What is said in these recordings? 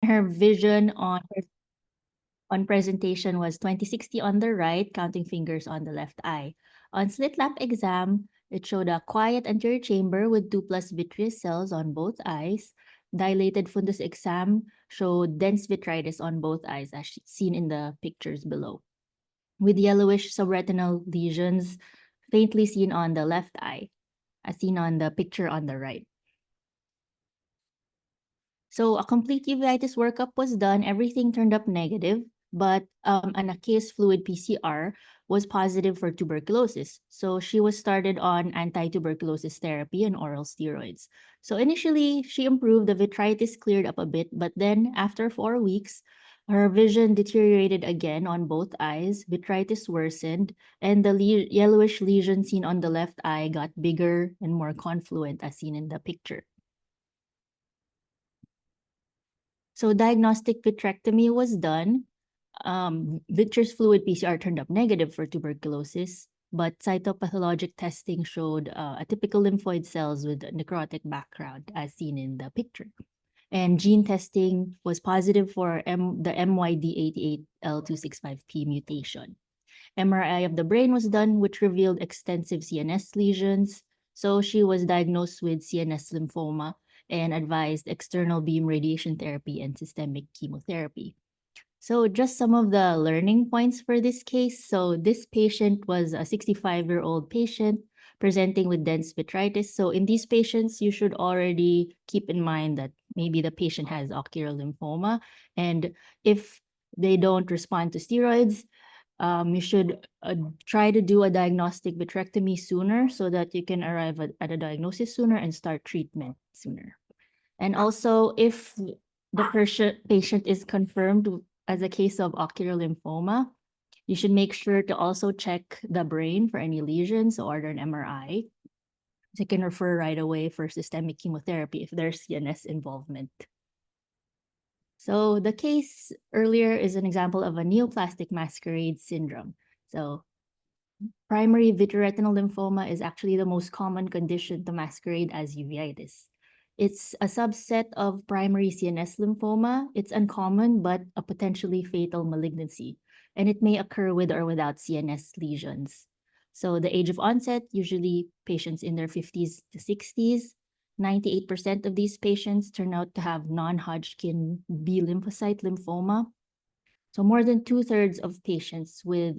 Her vision on presentation was 20/60 on the right, counting fingers on the left eye. On slit lamp exam, it showed a quiet anterior chamber with 2 plus vitreous cells on both eyes. Dilated fundus exam showed dense vitritis on both eyes, as seen in the pictures below, with yellowish subretinal lesions faintly seen on the left eye, as seen on the picture on the right. So a complete uveitis workup was done. Everything turned up negative, but an aqueous fluid PCR was positive for tuberculosis. So she was started on anti-tuberculosis therapy and oral steroids. So initially, she improved. The vitritis cleared up a bit, but then after 4 weeks, her vision deteriorated again on both eyes. Vitritis worsened, and the yellowish lesion seen on the left eye got bigger and more confluent, as seen in the picture. So diagnostic vitrectomy was done. Vitreous fluid PCR turned up negative for tuberculosis, but cytopathologic testing showed atypical lymphoid cells with necrotic background, as seen in the picture. And gene testing was positive for the MYD88L265P mutation. MRI of the brain was done, which revealed extensive CNS lesions. So she was diagnosed with CNS lymphoma and advised external beam radiation therapy and systemic chemotherapy. So just some of the learning points for this case. So this patient was a 65-year-old patient presenting with dense vitritis. So in these patients, you should already keep in mind that maybe the patient has ocular lymphoma. And if they don't respond to steroids, you should try to do a diagnostic vitrectomy sooner so that you can arrive at a diagnosis sooner and start treatment sooner. And also, if the patient is confirmed as a case of ocular lymphoma, you should make sure to also check the brain for any lesions or order an MRI. You can refer right away for systemic chemotherapy if there's CNS involvement. So the case earlier is an example of a neoplastic masquerade syndrome. So primary vitreoretinal lymphoma is actually the most common condition to masquerade as uveitis. It's a subset of primary CNS lymphoma. It's uncommon, but a potentially fatal malignancy, and it may occur with or without CNS lesions. So the age of onset, usually patients in their 50s to 60s. 98% of these patients turn out to have non-Hodgkin B lymphocyte lymphoma. So more than 2/3 of patients with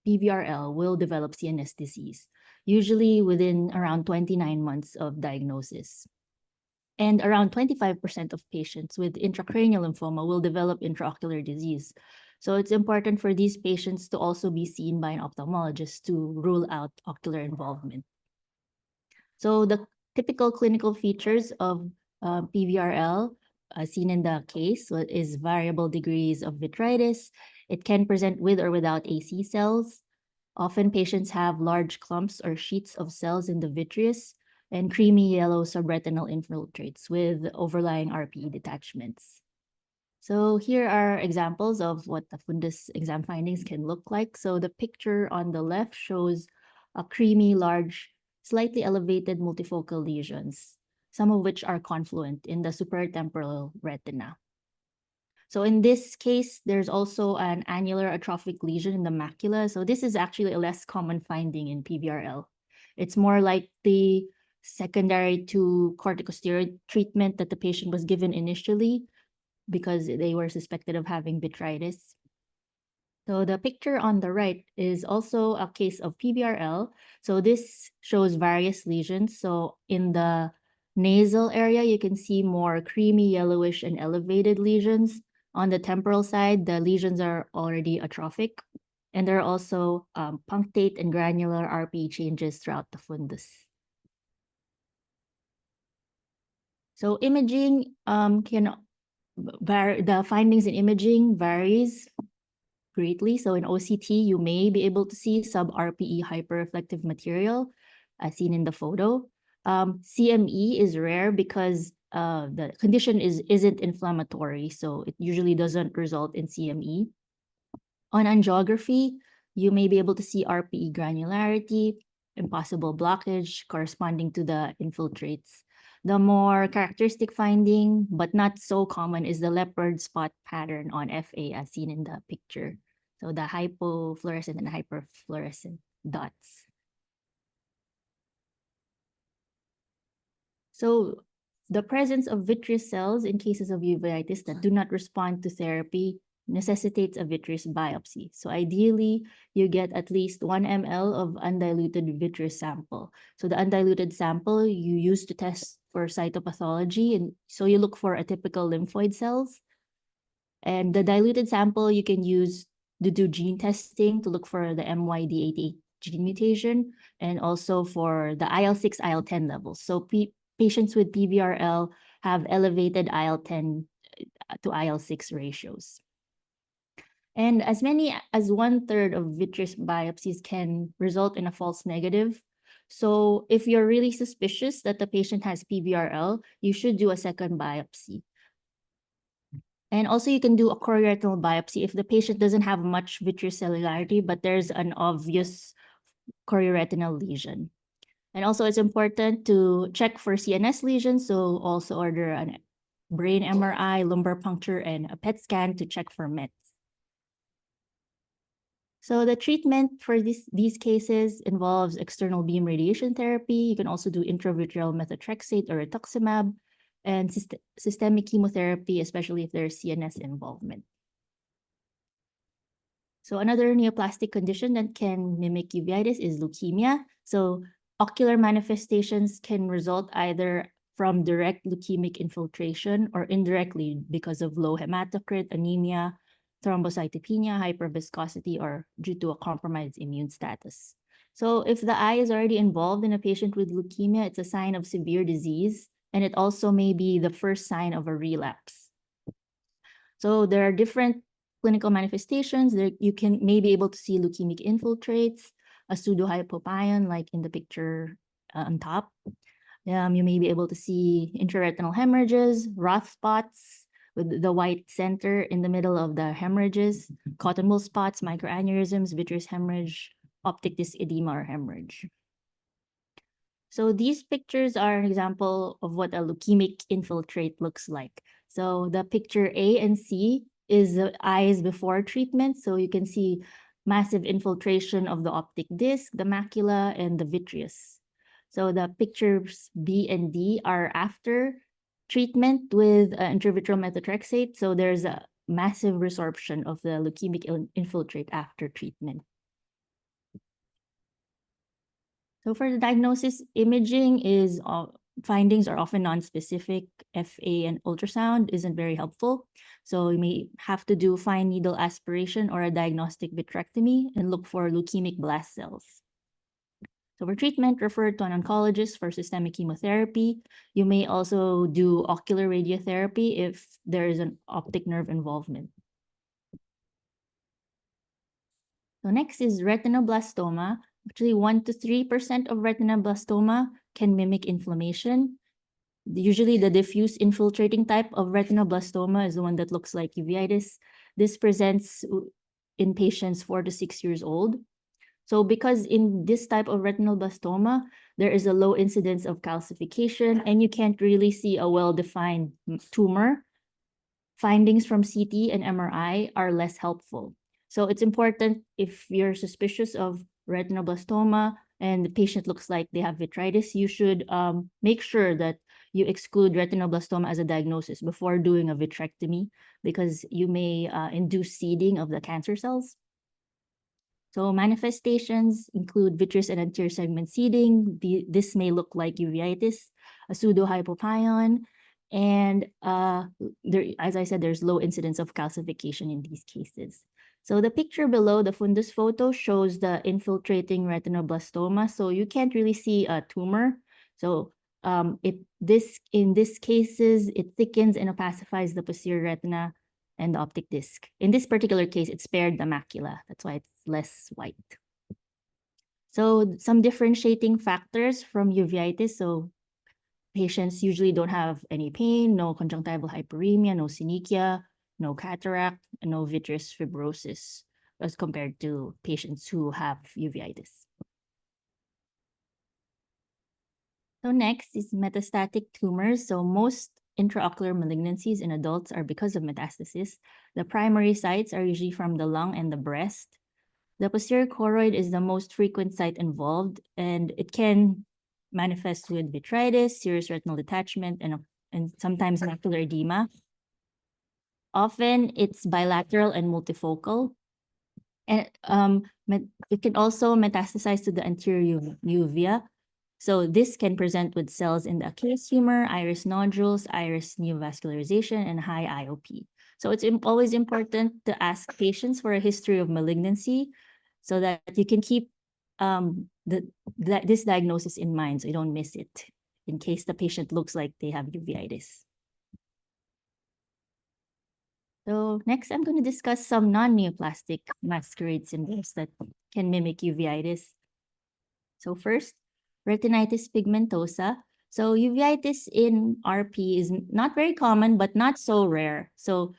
PVRL will develop CNS disease, usually within around 29 months of diagnosis. And around 25% of patients with intracranial lymphoma will develop intraocular disease. So it's important for these patients to also be seen by an ophthalmologist to rule out ocular involvement. So the typical clinical features of PVRL seen in the case is variable degrees of vitritis. It can present with or without AC cells. Often patients have large clumps or sheets of cells in the vitreous and creamy yellow subretinal infiltrates with overlying RPE detachments. So here are examples of what the fundus exam findings can look like. So the picture on the left shows a creamy, large, slightly elevated multifocal lesions, some of which are confluent in the supratemporal retina. So in this case, there's also an annular atrophic lesion in the macula. So this is actually a less common finding in PVRL. It's more like the secondary to corticosteroid treatment that the patient was given initially because they were suspected of having vitritis. So the picture on the right is also a case of PVRL. So this shows various lesions. So in the nasal area, you can see more creamy, yellowish, and elevated lesions. On the temporal side, the lesions are already atrophic, and there are also punctate and granular RPE changes throughout the fundus. So imaging the findings in imaging varies greatly. So in OCT, you may be able to see sub-RPE hyperreflective material as seen in the photo. CME is rare because the condition isn't inflammatory, so it usually doesn't result in CME. On angiography, you may be able to see RPE granularity, impossible blockage corresponding to the infiltrates. The more characteristic finding, but not so common, is the leopard spot pattern on FA as seen in the picture. So the hypofluorescent and hyperfluorescent dots. So the presence of vitreous cells in cases of uveitis that do not respond to therapy necessitates a vitreous biopsy. So ideally, you get at least 1 ml of undiluted vitreous sample. So the undiluted sample you use to test for cytopathology, and so you look for atypical lymphoid cells. And the diluted sample you can use to do gene testing to look for the MYD88 gene mutation, and also for the IL-6, IL-10 levels. So patients with PVRL have elevated IL-10 to IL-6 ratios. And as many as 1/3 of vitreous biopsies can result in a false negative. So if you're really suspicious that the patient has PVRL, you should do a second biopsy. And also you can do a chorioretinal biopsy if the patient doesn't have much vitreous cellularity, but there's an obvious chorioretinal lesion. And also it's important to check for CNS lesions, so also order a brain MRI, lumbar puncture, and a PET scan to check for METs. So the treatment for these cases involves external beam radiation therapy. You can also do intravitreal methotrexate or rituximab, and systemic chemotherapy, especially if there's CNS involvement. So another neoplastic condition that can mimic uveitis is leukemia. So ocular manifestations can result either from direct leukemic infiltration or indirectly because of low hematocrit, anemia, thrombocytopenia, hyperviscosity, or due to a compromised immune status. So if the eye is already involved in a patient with leukemia, it's a sign of severe disease, and it also may be the first sign of a relapse. So there are different clinical manifestations. There you may be able to see leukemic infiltrates, a pseudohypopyon like in the picture on top. You may be able to see intraretinal hemorrhages, Roth spots with the white center in the middle of the hemorrhages, cotton wool spots, microaneurysms, vitreous hemorrhage, optic disc edema or hemorrhage. So these pictures are an example of what a leukemic infiltrate looks like. So the picture A and C is the eyes before treatment. So you can see massive infiltration of the optic disc, the macula, and the vitreous. So the pictures B and D are after treatment with intravitreal methotrexate. So there's a massive resorption of the leukemic infiltrate after treatment. So for the diagnosis, imaging is findings are often non-specific. FA and ultrasound isn't very helpful. So you may have to do fine needle aspiration or a diagnostic vitrectomy and look for leukemic blast cells. So for treatment, refer to an oncologist for systemic chemotherapy. You may also do ocular radiotherapy if there is an optic nerve involvement. So next is retinoblastoma. Actually, 1 to 3% of retinoblastoma can mimic inflammation. Usually the diffuse infiltrating type of retinoblastoma is the one that looks like uveitis. This presents in patients 4 to 6 years old. So because in this type of retinoblastoma, there is a low incidence of calcification and you can't really see a well-defined tumor, findings from CT and MRI are less helpful. So it's important if you're suspicious of retinoblastoma and the patient looks like they have vitritis, you should make sure that you exclude retinoblastoma as a diagnosis before doing a vitrectomy because you may induce seeding of the cancer cells. So manifestations include vitreous and anterior segment seeding. This may look like uveitis, a pseudohypopyon, and as I said, there's low incidence of calcification in these cases. So the picture below, the fundus photo, shows the infiltrating retinoblastoma. So you can't really see a tumor. So in this cases, it thickens and opacifies the posterior retina and the optic disc. In this particular case, it spared the macula. That's why it's less white. So some differentiating factors from uveitis. So patients usually don't have any pain, no conjunctival hyperemia, no synechia, no cataract, and no vitreous fibrosis as compared to patients who have uveitis. So next is metastatic tumors. So most intraocular malignancies in adults are because of metastasis. The primary sites are usually from the lung and the breast. The posterior choroid is the most frequent site involved, and it can manifest with vitritis, serous retinal detachment, and sometimes macular edema. Often it's bilateral and multifocal. And it can also metastasize to the anterior uvea. So this can present with cells in the aqueous humor, iris nodules, iris neovascularization, and high IOP. So it's always important to ask patients for a history of malignancy so that you can keep this diagnosis in mind so you don't miss it in case the patient looks like they have uveitis. So next, I'm going to discuss some non-neoplastic masquerade syndromes that can mimic uveitis. So first, retinitis pigmentosa. So uveitis in RP is not very common, but not so rare. So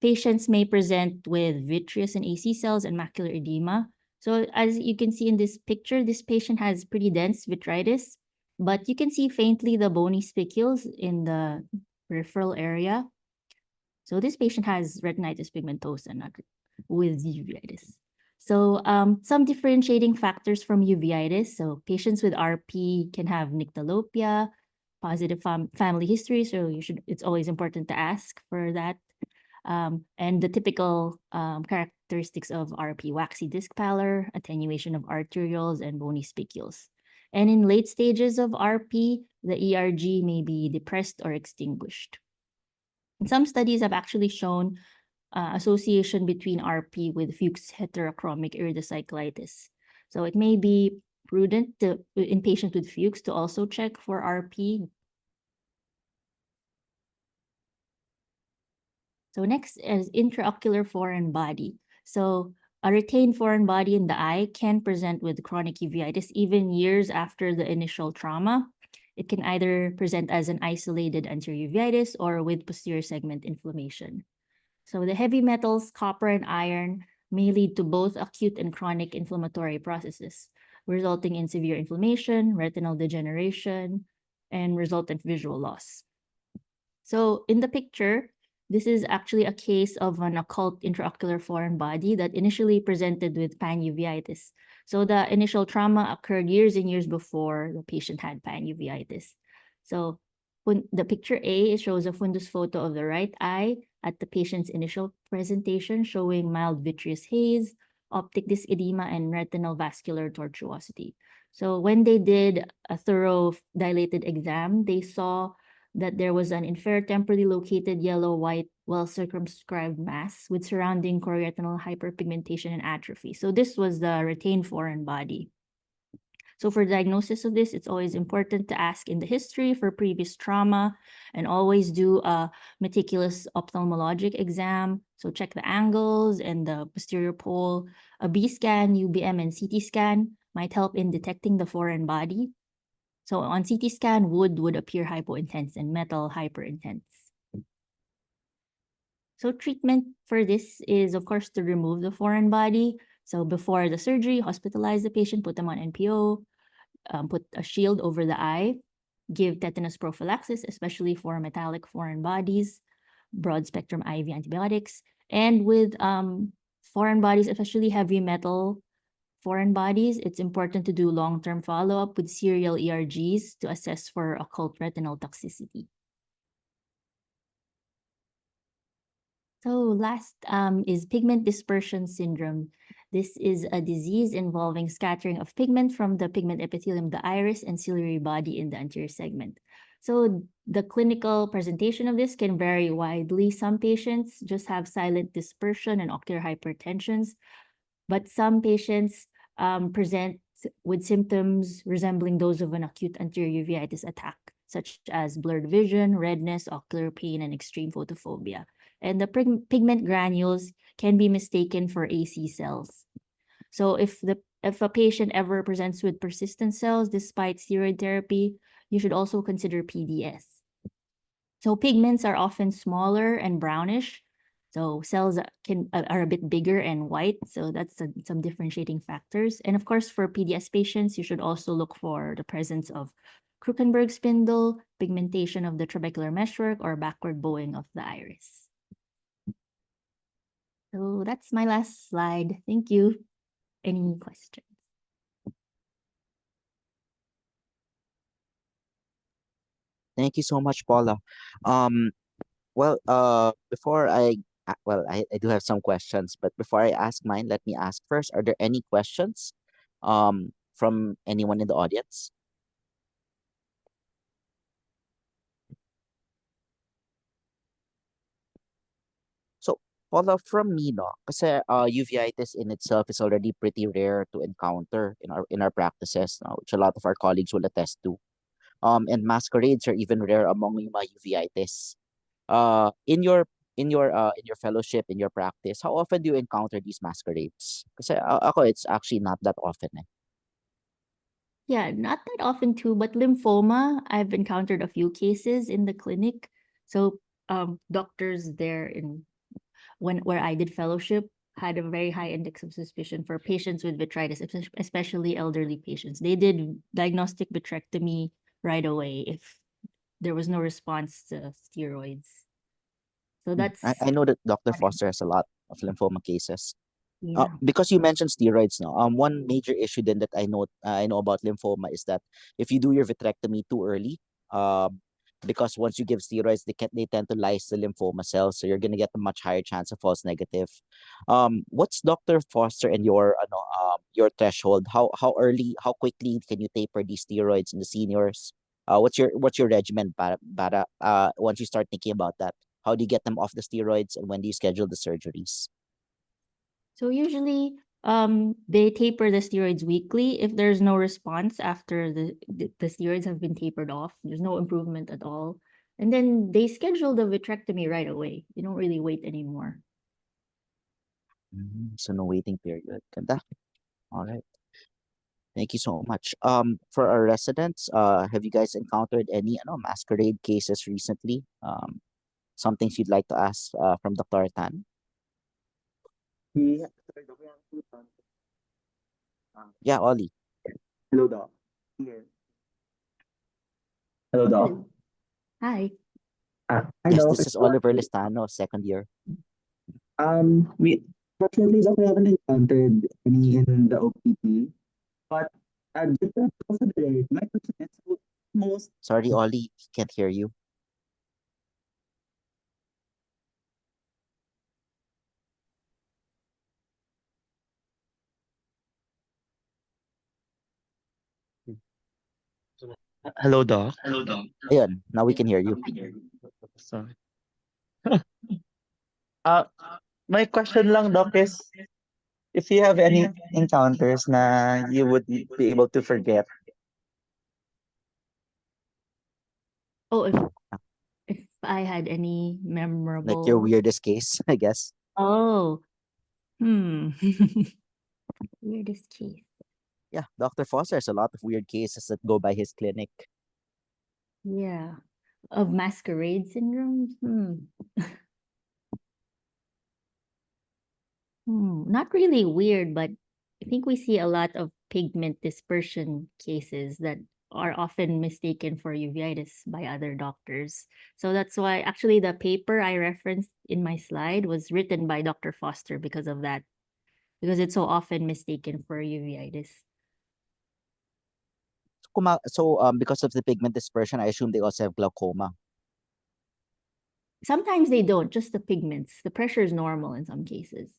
patients may present with vitreous and AC cells and macular edema. So as you can see in this picture, this patient has pretty dense vitritis, but you can see faintly the bony spicules in the peripheral area. So this patient has retinitis pigmentosa, not with uveitis. So some differentiating factors from uveitis. So patients with RP can have nyctalopia, positive family history. So it's always important to ask for that. And the typical characteristics of RP: waxy disc pallor, attenuation of arterioles, and bony spicules. And in late stages of RP, the ERG may be depressed or extinguished. Some studies have actually shown association between RP with Fuchs heterochromic iridocyclitis. So it may be prudent in patients with Fuchs to also check for RP. So next is intraocular foreign body. So a retained foreign body in the eye can present with chronic uveitis even years after the initial trauma. It can either present as an isolated anterior uveitis or with posterior segment inflammation. So the heavy metals, copper and iron, may lead to both acute and chronic inflammatory processes, resulting in severe inflammation, retinal degeneration, and resultant visual loss. So in the picture, this is actually a case of an occult intraocular foreign body that initially presented with panuveitis. So the initial trauma occurred years and years before the patient had panuveitis. So when the picture A, it shows a fundus photo of the right eye at the patient's initial presentation, showing mild vitreous haze, optic disc edema, and retinal vascular tortuosity. So when they did a thorough dilated exam, they saw that there was an infratemporally located yellow-white, well-circumscribed mass with surrounding chorioretinal hyperpigmentation and atrophy. So this was the retained foreign body. So for diagnosis of this, it's always important to ask in the history for previous trauma and always do a meticulous ophthalmologic exam. So check the angles and the posterior pole. A B scan, UBM, and CT scan might help in detecting the foreign body. So on CT scan, wood would appear hypointense and metal hyperintense. So treatment for this is, of course, to remove the foreign body. So before the surgery, hospitalize the patient, put them on NPO, put a shield over the eye, give tetanus prophylaxis, especially for metallic foreign bodies, broad spectrum IV antibiotics, and with foreign bodies, especially heavy metal foreign bodies, it's important to do long-term follow-up with serial ERGs to assess for occult retinal toxicity. So last is pigment dispersion syndrome. This is a disease involving scattering of pigment from the pigment epithelium of the iris and ciliary body in the anterior segment. So the clinical presentation of this can vary widely. Some patients just have silent dispersion and ocular hypertensions, but some patients present with symptoms resembling those of an acute anterior uveitis attack, such as blurred vision, redness, ocular pain, and extreme photophobia. And the pigment granules can be mistaken for AC cells. So if a patient ever presents with persistent cells despite steroid therapy, you should also consider PDS. So pigments are often smaller and brownish. So cells are a bit bigger and white. So that's some differentiating factors. And of course, for PDS patients, you should also look for the presence of Krukenberg spindle, pigmentation of the trabecular meshwork, or backward bowing of the iris. So that's my last slide. Thank you. Any questions? Thank you so much, Paula. Well, before I do have some questions, but before I ask mine, let me ask first, are there any questions from anyone in the audience? So, Paula, from me, no, kasi uveitis in itself is already pretty rare to encounter in our practices, no, which a lot of our colleagues will attest to. And masquerades are even rare among yung mga uveitis. In your fellowship, in your practice, how often do you encounter these masquerades? Kasi ako, it's actually not that often. Eh. Yeah, not that often too, but lymphoma, I've encountered a few cases in the clinic. So doctors there where I did fellowship had a very high index of suspicion for patients with vitritis, especially elderly patients. They did diagnostic vitrectomy right away if there was no response to steroids. So that's I know that Dr. Foster has a lot of lymphoma cases. yeah. Because you mentioned steroids now, one major issue then that I know about lymphoma is that if you do your vitrectomy too early, because once you give steroids, they tend to lyse the lymphoma cells, so you're gonna get a much higher chance of false negative. What's Dr. Foster and your threshold? How early, how quickly can you taper these steroids in the seniors? What's your regimen para once you start thinking about that? How do you get them off the steroids, and when do you schedule the surgeries? So usually they taper the steroids weekly if there's no response after the steroids have been tapered off. There's no improvement at all. And then they schedule the vitrectomy right away. You don't really wait anymore. So no waiting period. Ganda. All right. Thank you so much. For our residents, have you guys encountered any masquerade cases recently? Some things you'd like to ask from Dr. Tan? Yeah. Yeah, Ollie. Hello, Doc. Here. Hello, Doc. Hi. Hi, Yes, Doc. this is Oliver Listano, second year. We fortunately, Doc, we haven't encountered any in the OPT, but just to consider, my question is most. Sorry, Ollie, can't hear you. Hello, Doc. Ayun, now we can hear you. Sorry. Uh, my question lang, Doc, is if you have any encounters na you would be able to forget. Oh, if I had any Like your memorable. weirdest case, I guess. Oh. Weirdest case. Yeah, Dr. Foster has a lot of weird cases that go by his clinic. Yeah. Of masquerade syndromes? Not really weird, but I think we see a lot of pigment dispersion cases that are often mistaken for uveitis by other doctors. So that's why actually the paper I referenced in my slide was written by Dr. Foster because of that, because it's so often mistaken for uveitis. So because of the pigment dispersion, I assume they also have glaucoma. Sometimes they don't, just the pigments. The pressure is normal in some cases.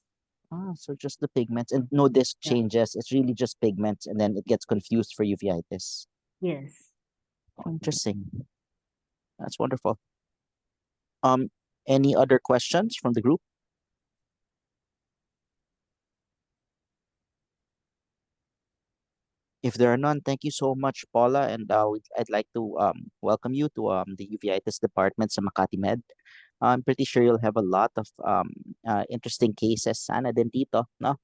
So just the pigments and no disc Yeah. changes. It's really just pigments, and then it gets confused for uveitis. Yes. Interesting. That's wonderful. Any other questions from the group? If there are none, thank you so much, Paula, and I'd like to welcome you to the uveitis department sa Makati Med. I'm pretty sure you'll have a lot of interesting cases sana din dito, no?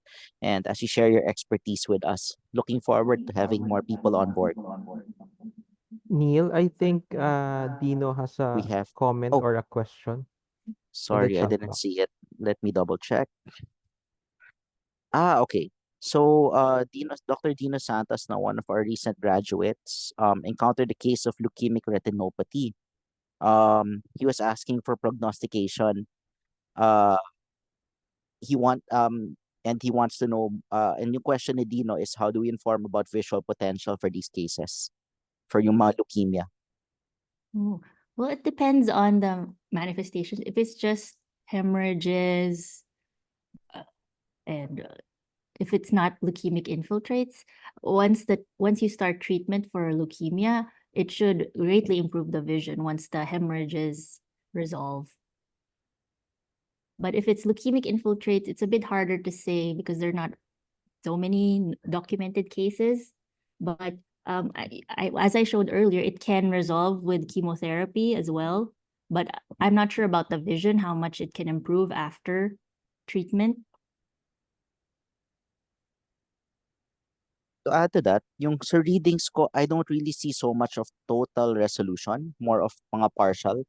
And as you share your expertise with us, looking forward to having more people on board. Neil, I think Dino has We a have, comment oh, or a question in the sorry, I chat didn't box. see it. Let me double check. Okay. So, Dr. Dino Santos, now one of our recent graduates, encountered a case of leukemic retinopathy. He was asking for prognostication. Uh, he want and he wants to know. And yung question ni Dino is, how do we inform about visual potential for these cases for yung mga leukemia? Oh, well, it depends on the manifestation. If it's just hemorrhages, and if it's not leukemic infiltrates, once you start treatment for leukemia, it should greatly improve the vision once the hemorrhages resolve. But if it's leukemic infiltrates, it's a bit harder to say because there are not so many documented cases. But as I showed earlier, it can resolve with chemotherapy as well. But I'm not sure about the vision, how much it can improve after treatment. To add to that, yung sa readings ko, I don't really see so much of total resolution, more of mga partial.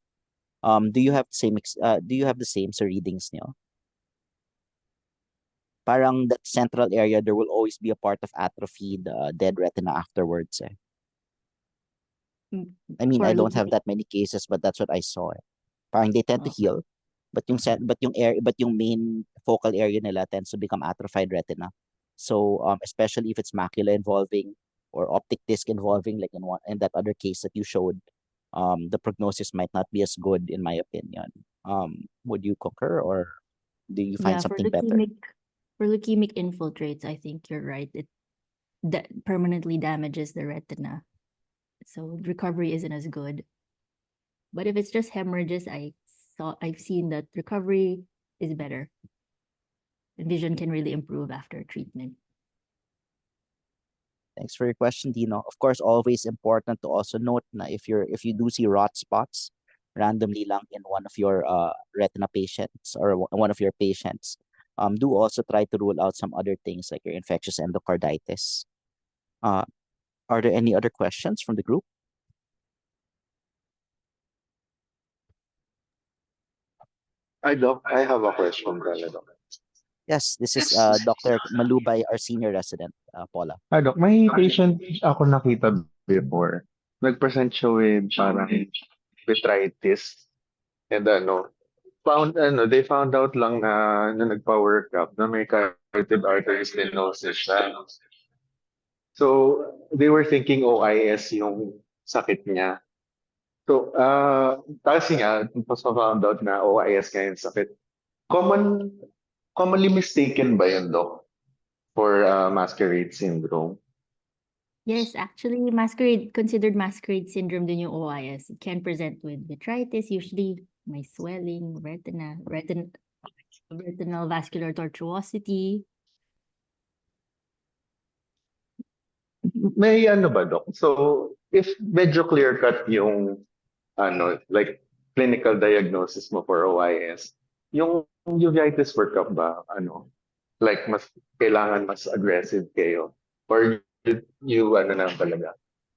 Do you have the same sa readings niyo? Parang that central area, there will always be a part of atrophy, the dead retina afterwards. Eh. I mean, For I don't have leukemia. that many cases, but that's what I saw. Eh. Parang they tend to Okay. heal, but yung main focal area nila tends to become atrophied retina. So especially if it's macula involving or optic disc involving, like in that other case that you showed, the prognosis might not be as good in my opinion. Would you concur or do you find Yeah, something better? for leukemic infiltrates, I think you're right. It that permanently damages the retina. So recovery isn't as good. But if it's just hemorrhages, I've seen that recovery is better. Vision can really improve after treatment. Thanks for your question, Dino. Of course, always important to also note na if you do see rot spots randomly lang in one of your retina patients or one of your patients, do also try to rule out some other things like your infectious endocarditis. Are there any other questions from the group? Doc, I have a question pala, Doc. Yes, this is Dr. Malubay, our senior resident, Paula. Doc, may patient ako nakita before. Nag-present siya with parang vitritis. And they found out lang na nagpa-workup na may carotid artery stenosis siya. So, they were thinking OIS yung sakit niya. So, kasi nga, tapos ma-found out na OIS nga yung sakit. Commonly mistaken ba yun, Doc, for masquerade syndrome? Yes, actually, considered masquerade syndrome din yung OIS. It can present with vitritis, usually may swelling, retinal vascular tortuosity. May ano ba, Doc? So, if medyo clear-cut yung like clinical diagnosis mo for OIS, yung uveitis workup ba, like kailangan mas aggressive kayo? Or you na talaga,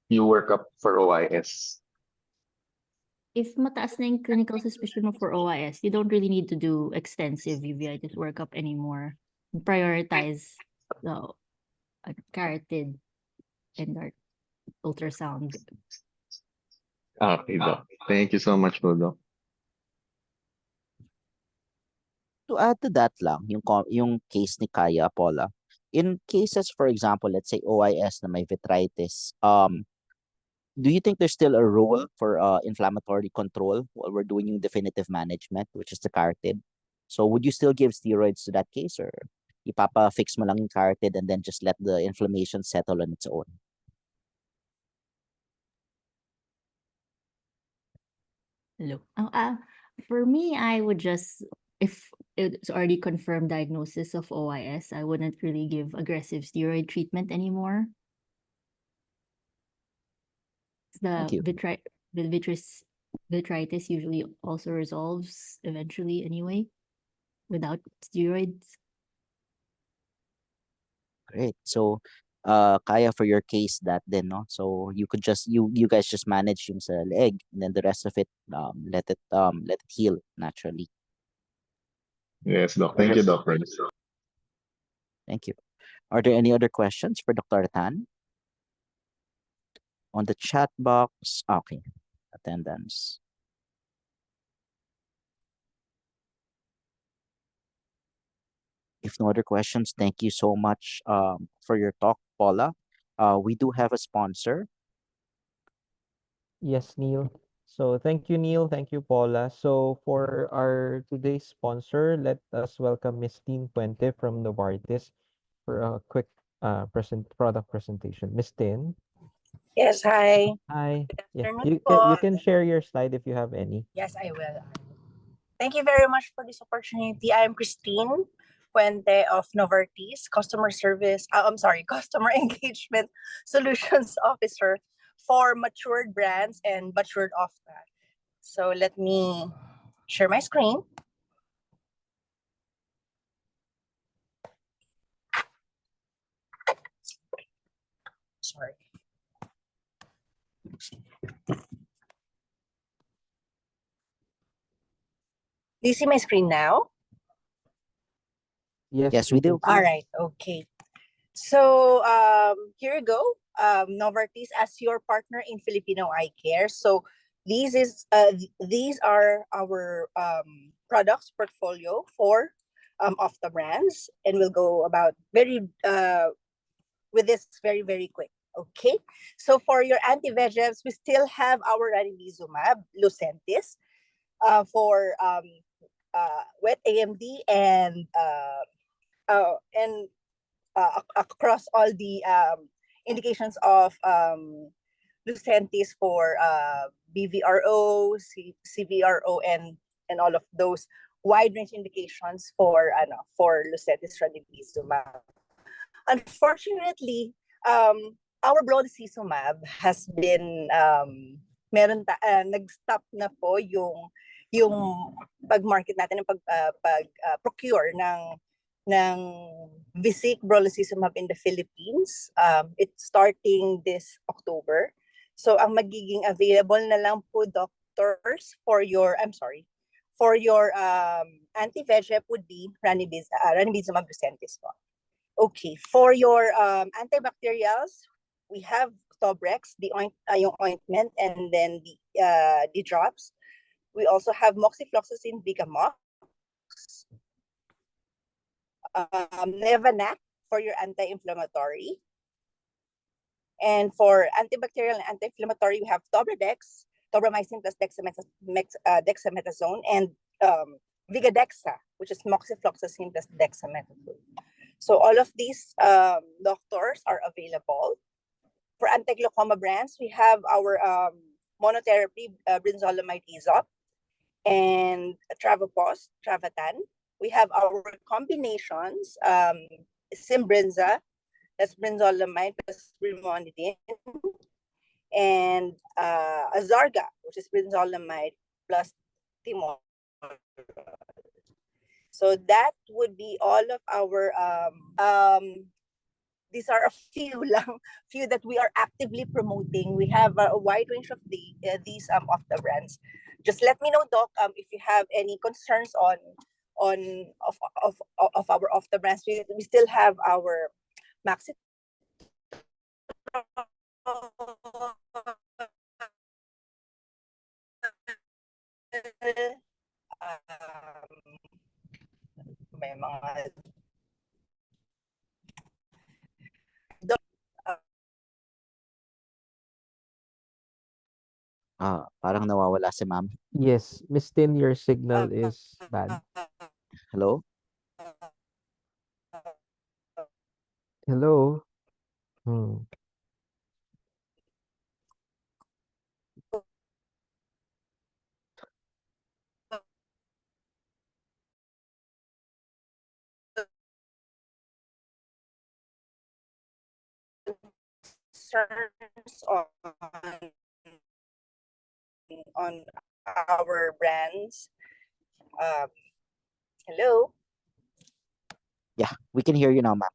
you work up for OIS? If mataas na yung clinical suspicion mo for OIS, you don't really need to do extensive uveitis workup anymore. Prioritize the carotid and our ultrasound. Okay, Doc. Thank you so much, Doc. To add to that lang, yung case ni Kaya, Paula, in cases, for example, let's say OIS na may vitritis, do you think there's still a role for inflammatory control while we're doing yung definitive management, which is the carotid? So would you still give steroids to that case, or ipapa-fix mo lang yung carotid and then just let the inflammation settle on its own? Hello. For me, I would just, if it's already confirmed diagnosis of OIS, I wouldn't really give aggressive steroid treatment anymore. The Thank you. vitritis usually also resolves eventually anyway without steroids. Great. So, Kaya, for your case that then, no? So you could just you guys just manage yung sa leg, and then the rest of it, let it heal naturally. Yes, Doc. Thank you, Doc. Thank you. Are there any other questions for Dr. Tan? On the chat box, okay, attendance. If no other questions, thank you so much for your talk, Paula. We do have a sponsor. Yes, Neil. So thank you, Neil. Thank you, Paula. So for our today's sponsor, let us welcome Miss Tin Puente from Novartis for a quick product presentation. Miss Tin. Yes, hi. Hi. Good Yeah, afternoon you po. can share your slide if you have any. Yes, I will. Thank you very much for this opportunity. I am Christine Puente of Novartis, Customer Engagement Solutions Officer for matured brands and matured off that. So let me share my screen. Sorry. Do you see my screen now? Yes, we do. All right, okay. So here you go. Novartis as your partner in Filipino eye care. So these are our products portfolio for of the brands, and we'll go about with this very quick. Okay. So for your anti-VEGFs, we still have our ranibizumab, Lucentis, for wet AMD and across all the indications of Lucentis for BVRO, CVRO, and all of those wide range indications for Lucentis ranibizumab. Unfortunately, our brolucizumab has been nag-stop na po yung pag-market natin ng procure ng Visic brolucizumab in the Philippines. It's starting this October. So ang magiging available na lang po, doctors, for your anti-VEGF would be ranibizumab Lucentis po. Okay, for your antibacterials, we have Tobrex, yung ointment, and then the drops. We also have moxifloxacin Vigamox, Nevanac for your anti-inflammatory. And for antibacterial and anti-inflammatory, we have Tobradex, tobramycin plus dexamethasone, and Vigadexa, which is moxifloxacin plus dexamethasone. So all of these doctors are available. For anti-glaucoma brands, we have our monotherapy brinzolamide Aesop and Travapost, Travatan. We have our combinations, Simbrinza, that's brinzolamide plus brimonidine, and Azarga, which is brinzolamide plus timolol. So that would be all of our these are a few that we are actively promoting. We have a wide range of these of the brands. Just let me know, Doc, if you have any concerns on our of the brands. We still have our Maxi may mga Parang nawawala si ma'am. Yes, Miss Tin, your signal is bad. Hello? Hello? Hmm. concerns on our brands. Hello? Yeah, we can hear you now, ma'am.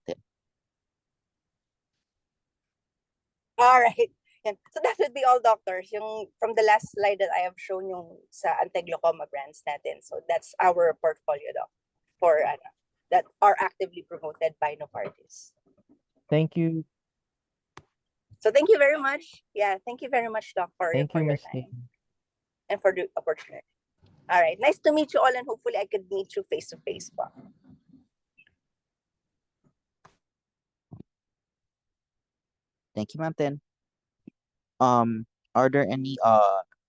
All right. Yan. So that would be all, doctors. Yung from the last slide that I have shown yung sa anti-glaucoma brands natin. So that's our portfolio, doc, for that are actively promoted by Novartis. Thank you. So thank you very much. Yeah, thank you very much, Doc, for Thank you, your Miss time Dean. and for the opportunity. All right, nice to meet you all, and hopefully I could meet you face to face. Thank you, Ma'am Tin. Are there any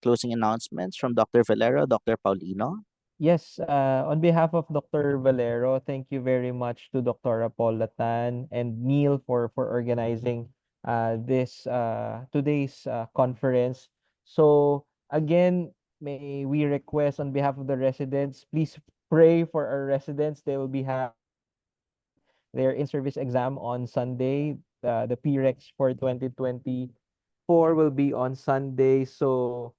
closing announcements from Dr. Valero, Dr. Paulino? Yes, on behalf of Dr. Valero, thank you very much to Dr. Paula Tan and Neil for organizing this today's conference. So again, may we request on behalf of the residents, please pray for our residents. They will be having their in-service exam on Sunday. The PREX for 2024 will be on Sunday. So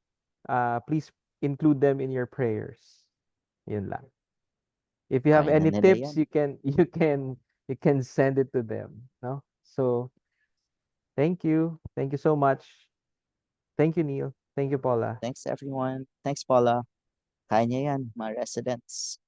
please include them in your prayers. Yun lang. If you have Kaya na any nila tips, yan. you can send it to them, no? So, thank you. Thank you so much. Thank you, Neil. Thank you, Paula. Thanks, everyone. Thanks, Paula. Kaya niya yan, mga residents.